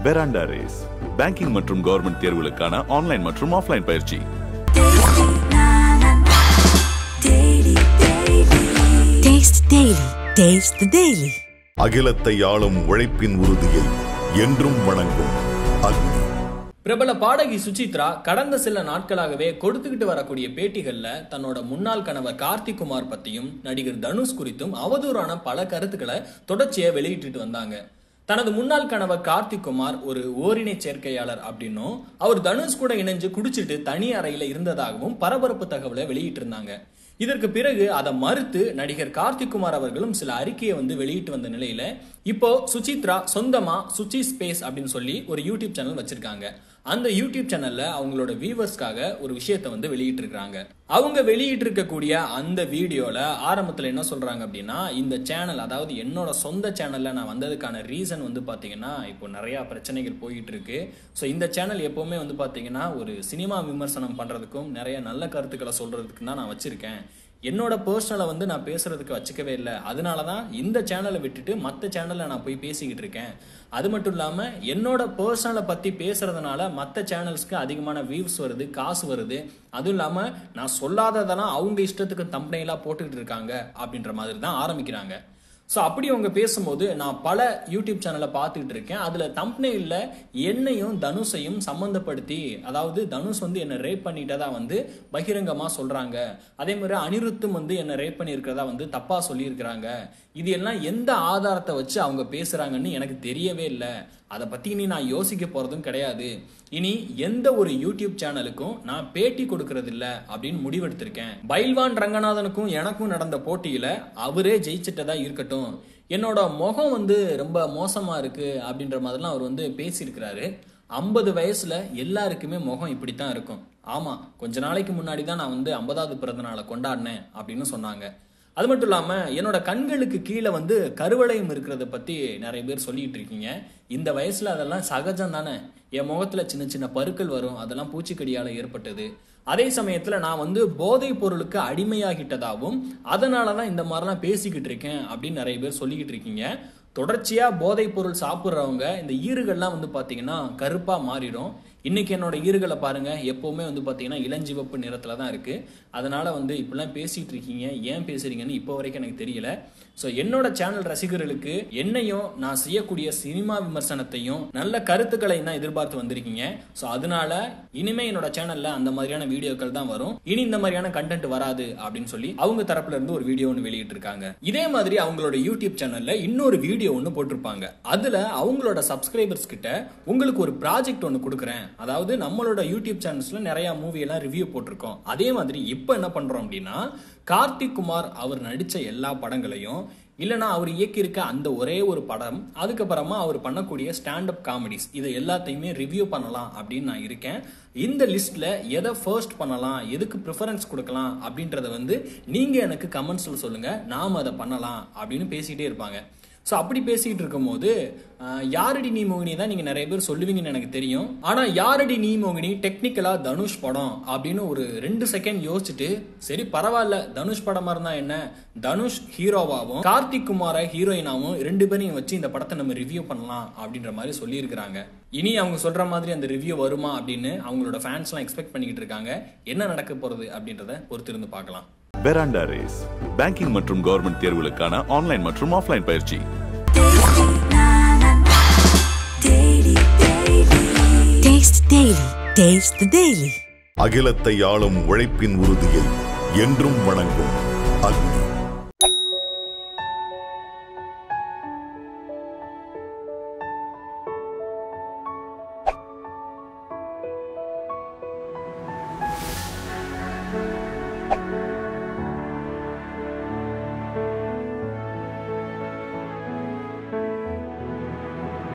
பெராண்டா race banking மற்றும் government தேர்வுகளுக்கான online மற்றும் ஆஃப்லைன் பயிற்சி. அகிலத்தை ஆளும் உழைப்பின் உறுதியை என்றும் வணங்கும் அக்னி. பிரபல பாடகி சுசித்ரா கடந்த சில நாட்களாகவே கொடுத்துக்கிட்டு வரக்கூடிய பேட்டிகள்ல தன்னோட முன்னாள் கணவர் கார்த்திக் குமார் பத்தியும் நடிகர் தனுஷ் குறித்தும் அவதூறான பல கருத்துக்களை தொடர்ச்சியா வெளியிட்டு வந்தாங்க. தனது முன்னாள் கணவர் கார்த்திக் குமார் ஒரு ஓரினை சேர்க்கையாளர் அப்படின்னும் அவர் தனுஷ் கூட இணைஞ்சு குடிச்சிட்டு தனி அறையில இருந்ததாகவும் பரபரப்பு தகவலை வெளியிட்டு இருந்தாங்க. இதற்கு பிறகு அதை மறுத்து நடிகர் கார்த்திக் குமார் அவர்களும் சில அறிக்கையை வெளியிட்டு வந்த நிலையில இப்போ சுசித்ரா சொந்தமா சுச்சி ஸ்பேஸ் அப்படின்னு சொல்லி ஒரு யூடியூப் சேனல் வச்சிருக்காங்க. அந்த யூடியூப் சேனல்ல அவங்களோட வியூவர்ஸ்க்காக ஒரு விஷயத்தை வெளியிட்டு இருக்காங்க. அவங்க வெளியிட்டு இருக்கக்கூடிய அந்த வீடியோல ஆரம்பத்துல என்ன சொல்றாங்க அப்படின்னா, இந்த சேனல், அதாவது என்னோட சொந்த சேனல்ல நான் வந்ததுக்கான ரீசன் பாத்தீங்கன்னா இப்போ நிறைய பிரச்சனைகள் போயிட்டு இருக்கு. ஸோ இந்த சேனல் எப்பவுமே பாத்தீங்கன்னா ஒரு சினிமா விமர்சனம் பண்றதுக்கும் நிறைய நல்ல கருத்துக்களை சொல்றதுக்கு தான் நான் வச்சிருக்கேன். என்னோட பர்சனலை நான் பேசுறதுக்கு வச்சுக்கவே இல்லை. அதனாலதான் இந்த சேனலை விட்டுட்டு மற்ற சேனல்ல நான் போய் பேசிக்கிட்டு இருக்கேன். அது மட்டும் இல்லாம என்னோட பர்சனலை பத்தி பேசுறதுனால மற்ற சேனல்ஸ்க்கு அதிகமான வியூஸ் வருது, காசு வருது. அதுவும் இல்லாம நான் சொல்லாததெல்லாம் அவங்க இஷ்டத்துக்கு தம்பனையிலா போட்டுக்கிட்டு இருக்காங்க அப்படின்ற மாதிரி தான் ஆரம்பிக்கிறாங்க. ஸோ அப்படி அவங்க பேசும்போது நான் பல யூடியூப் சேனலை பார்த்துக்கிட்டு இருக்கேன். அதில் தம்ப்நெயில்ல என்னையும் தனுஷையும் சம்மந்தப்படுத்தி, அதாவது தனுஷ் என்னை ரேப் பண்ணிட்டதா பகிரங்கமாக சொல்கிறாங்க. அதே மாதிரி அனிருத்தும் என்னை ரேப் பண்ணியிருக்கிறதா தப்பாக சொல்லியிருக்கிறாங்க. இது எல்லாம் எந்த ஆதாரத்தை வச்சு அவங்க பேசுகிறாங்கன்னு எனக்கு தெரியவே இல்லை. அதை பற்றி இனி நான் யோசிக்க போகிறதும் கிடையாது. இனி எந்த ஒரு யூடியூப் சேனலுக்கும் நான் பேட்டி கொடுக்கறது இல்லை அப்படின்னு முடிவெடுத்திருக்கேன். பைல்வான் ரங்கநாதனுக்கும் எனக்கும் நடந்த போட்டியில் அவரே ஜெயிச்சிட்டதா இருக்கட்டும், என்னோட முகம் ரொம்ப மோசமாக இருக்கு அப்படின்ற மாதிரிலாம் அவர் பேசியிருக்கிறாரு. 50 வயசுல எல்லாருக்குமே முகம் இப்படித்தான் இருக்கும். ஆமாம், கொஞ்ச நாளைக்கு முன்னாடி தான் நான் 50வது பிறந்த நாளை கொண்டாடினேன் அப்படின்னு சொன்னாங்க. அது மட்டும் இல்லாமல் என்னோட கண்களுக்கு கீழே கருவளையம் இருக்கிறத பற்றி நிறைய பேர் சொல்லிட்டு இருக்கீங்க. இந்த வயசில் அதெல்லாம் சகஜம் தானே. என் முகத்தில் சின்ன சின்ன பருக்கள் வரும், அதெல்லாம் பூச்சிக்கடியால் ஏற்பட்டது. அதே சமயத்தில் நான் போதைப் பொருளுக்கு அடிமையாகிட்டதாகவும் அதனால தான் இந்த மாதிரிலாம் பேசிக்கிட்டு இருக்கேன் அப்படின்னு நிறைய பேர் சொல்லிக்கிட்டு இருக்கீங்க. தொடர்ச்சியாக போதைப் பொருள் சாப்பிட்றவங்க இந்த ஈறுகள்லாம் பார்த்தீங்கன்னா கருப்பாக மாறிடும். இன்னைக்கு என்னோட ஈறுகளை பாருங்க, எப்பவுமே பார்த்தீங்கன்னா இளஞ்சிவப்பு நிறத்துல தான் இருக்கு. அதனால இப்படிலாம் பேசிட்டு இருக்கீங்க, ஏன் பேசுறீங்கன்னு இப்போ வரைக்கும் எனக்கு தெரியல. ஸோ என்னோட சேனல் ரசிகர்களுக்கு என்னையும் நான் செய்யக்கூடிய சினிமா விமர்சனத்தையும் நல்ல கருத்துக்களை தான் எதிர்பார்த்து வந்திருக்கீங்க. ஸோ அதனால இனிமே என்னோட சேனல்ல அந்த மாதிரியான வீடியோக்கள் தான் வரும். இனி இந்த மாதிரியான கண்டென்ட் வராது அப்படின்னு சொல்லி அவங்க தரப்புல இருந்து ஒரு வீடியோ ஒன்று வெளியிட்டு இருக்காங்க. இதே மாதிரி அவங்களோட யூடியூப் சேனல்ல இன்னொரு வீடியோ ஒன்று போட்டிருப்பாங்க. அதுல அவங்களோட சப்ஸ்கிரைபர்ஸ் கிட்ட உங்களுக்கு ஒரு ப்ராஜெக்ட் ஒன்று கொடுக்குறேன், அதாவது நம்மளோட யூடியூப் சேனல்ஸ்ல நிறைய மூவி எல்லாம் ரிவ்யூ போட்டிருக்கோம். அதே மாதிரி இப்போ என்ன பண்றோம் அப்படின்னா, கார்த்திக் குமார் அவர் நடிச்ச எல்லா படங்களையும், இல்லைனா அவர் இயக்கியிருக்க அந்த ஒரே ஒரு படம், அதுக்கப்புறமா அவர் பண்ணக்கூடிய ஸ்டாண்டப் காமெடிஸ், இதை எல்லாத்தையுமே ரிவ்யூ பண்ணலாம் அப்படின்னு நான் இருக்கேன். இந்த லிஸ்ட்ல எதை ஃபர்ஸ்ட் பண்ணலாம், எதுக்கு ப்ரிஃபரன்ஸ் கொடுக்கலாம் அப்படின்றத நீங்க எனக்கு கமெண்ட்ஸ்ல சொல்லுங்க, நாம அதை பண்ணலாம் அப்படின்னு பேசிக்கிட்டே இருப்பாங்க. ஸோ அப்படி பேசிக்கிட்டு இருக்கும்போது யாரடி நீ மோகினி தான் நீங்கள் நிறைய பேர் சொல்லுவீங்கன்னு எனக்கு தெரியும். ஆனால் யாரடி நீ மோகினி டெக்னிக்கலாக தனுஷ் படம் அப்படின்னு ஒரு 2 செகண்ட் யோசிச்சுட்டு, சரி பரவாயில்ல தனுஷ் படமாக இருந்தால் என்ன, தனுஷ் ஹீரோவாகவும் கார்த்திக் குமாரை ஹீரோயினாவும் 2 பேரையும் வச்சு இந்த படத்தை நம்ம ரிவ்யூ பண்ணலாம் அப்படின்ற மாதிரி சொல்லியிருக்கிறாங்க. இனி அவங்க சொல்ற மாதிரி அந்த ரிவ்யூ வருமா அப்படின்னு அவங்களோட ஃபேன்ஸ்லாம் எக்ஸ்பெக்ட் பண்ணிக்கிட்டு இருக்காங்க. என்ன நடக்க போகிறது அப்படின்றத பொறுத்திருந்து பார்க்கலாம். பெராண்டா ரேஸ் பேங்கிங் மற்றும் கவர்மெண்ட் தேர்வுகளுக்கான ஆன்லைன் மற்றும் ஆஃப்லைன் பயிற்சி. அகிலத்தை ஆளும் உழைப்பின் உறுதியை என்றும் வணங்கும் அக்னி.